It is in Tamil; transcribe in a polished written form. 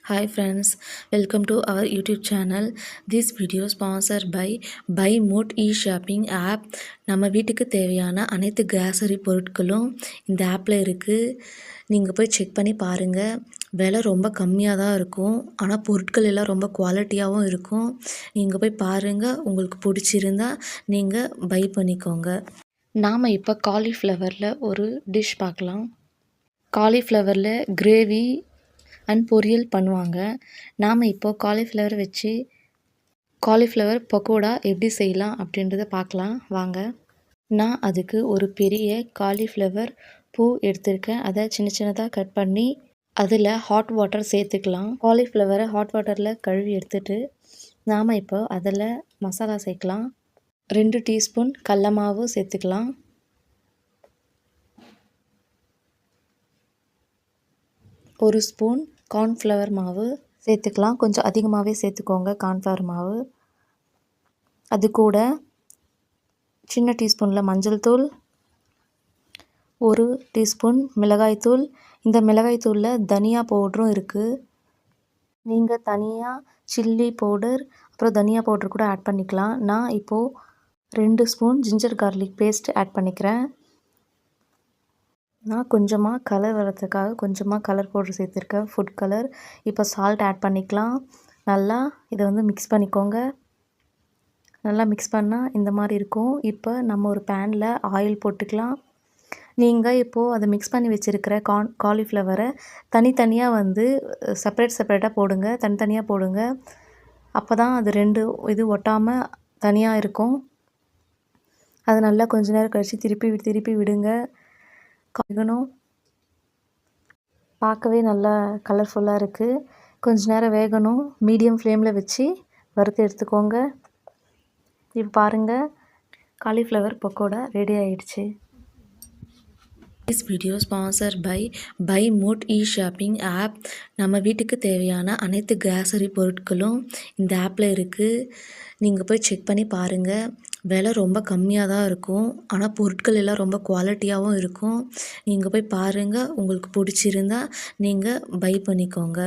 Hi friends, welcome to our YouTube channel. This video sponsored by Buy Mode e-shopping app. நம்ம வீட்டுக்கு தேவையான அனைத்து கிராசரி பொருட்களும் இந்த ஆப்பில் இருக்குது. நீங்கள் போய் செக் பண்ணி பாருங்கள். விலை ரொம்ப கம்மியாக தான் இருக்கும். ஆனால் பொருட்கள் எல்லாம் ரொம்ப குவாலிட்டியாகவும் இருக்கும். நீங்கள் போய் பாருங்கள். உங்களுக்கு பிடிச்சிருந்தா நீங்கள் பை பண்ணிக்கோங்க. நாம் இப்போ காலிஃப்ளவரில் ஒரு டிஷ் பார்க்கலாம். காலிஃப்ளவரில் கிரேவி அண்ட் பொரியல் பண்ணுவாங்க. நாம் இப்போது காலிஃப்ளவர் வச்சு காலிஃப்ளவர் பக்கோடா எப்படி செய்யலாம் அப்படின்றத பார்க்கலாம் வாங்க. நான் அதுக்கு ஒரு பெரிய காலிஃப்ளவர் பூ எடுத்திருக்கேன். அதை சின்ன சின்னதாக கட் பண்ணி அதில் ஹாட் வாட்டர் சேர்த்துக்கலாம். காலிஃப்ளவரை ஹாட் வாட்டரில் கழுவி எடுத்துட்டு நாம் இப்போ அதில் மசாலா சேர்க்கலாம். 2 டீஸ்பூன் கடல மாவு சேர்த்துக்கலாம். 1 ஸ்பூன் கார்ன்ஃப்ளவர் மாவு சேர்த்துக்கலாம். கொஞ்சம் அதிகமாகவே சேர்த்துக்கோங்க கார்ன்ஃப்ளவர் மாவு. அது கூட சின்ன டீஸ்பூனில் மஞ்சள் தூள், 1 டீஸ்பூன் மிளகாய்த்தூள். இந்த மிளகாய்த்தூளில் தனியா பவுடரும் இருக்குது. நீங்கள் தனியாக சில்லி பவுடர் அப்புறம் தனியா பவுடர் கூட ஆட் பண்ணிக்கலாம். நான் இப்போது 2 spoon ginger garlic paste add பண்ணிக்கிறேன். நான் கொஞ்சமாக கலர் வரதுக்காக கொஞ்சமாக கலர் பவுடர் சேர்த்துருக்கேன், ஃபுட் கலர். இப்போ சால்ட் ஆட் பண்ணிக்கலாம். நல்லா இதை மிக்ஸ் பண்ணிக்கோங்க. நல்லா மிக்ஸ் பண்ணால் இந்த மாதிரி இருக்கும். இப்போ நம்ம ஒரு பேனில் ஆயில் போட்டுக்கலாம். நீங்கள் இப்போது அதை மிக்ஸ் பண்ணி வச்சுருக்கிற காலிஃப்ளவரை தனித்தனியாக செப்பரேட்டாக போடுங்க. தனித்தனியாக போடுங்க. அப்போ தான் அது 2 இது ஒட்டாமல் தனியாக இருக்கும். அது நல்லா கொஞ்ச நேரம் கழித்து திருப்பி விடுங்க. வேகணும். பார்க்கவே நல்லா கலர்ஃபுல்லாக இருக்குது. கொஞ்ச நேரம் வேகணும். மீடியம் ஃப்ளேமில் வச்சு வறுத்து எடுத்துக்கோங்க. இப்போ பாருங்கள், காலிஃப்ளவர் பக்கோடா ரெடி ஆயிடுச்சு. This video sponsored by Buy Mode e-shopping app. நம்ம வீட்டுக்கு தேவையான அனைத்து கிராசரி பொருட்களும் இந்த ஆப்பில் இருக்குது. நீங்கள் போய் செக் பண்ணி பாருங்கள். விலை ரொம்ப கம்மியாக தான் இருக்கும். ஆனால் பொருட்கள் எல்லாம் ரொம்ப குவாலிட்டியாகவும் இருக்கும். நீங்கள் போய் பாருங்கள். உங்களுக்கு பிடிச்சிருந்தா நீங்கள் பை பண்ணிக்கோங்க.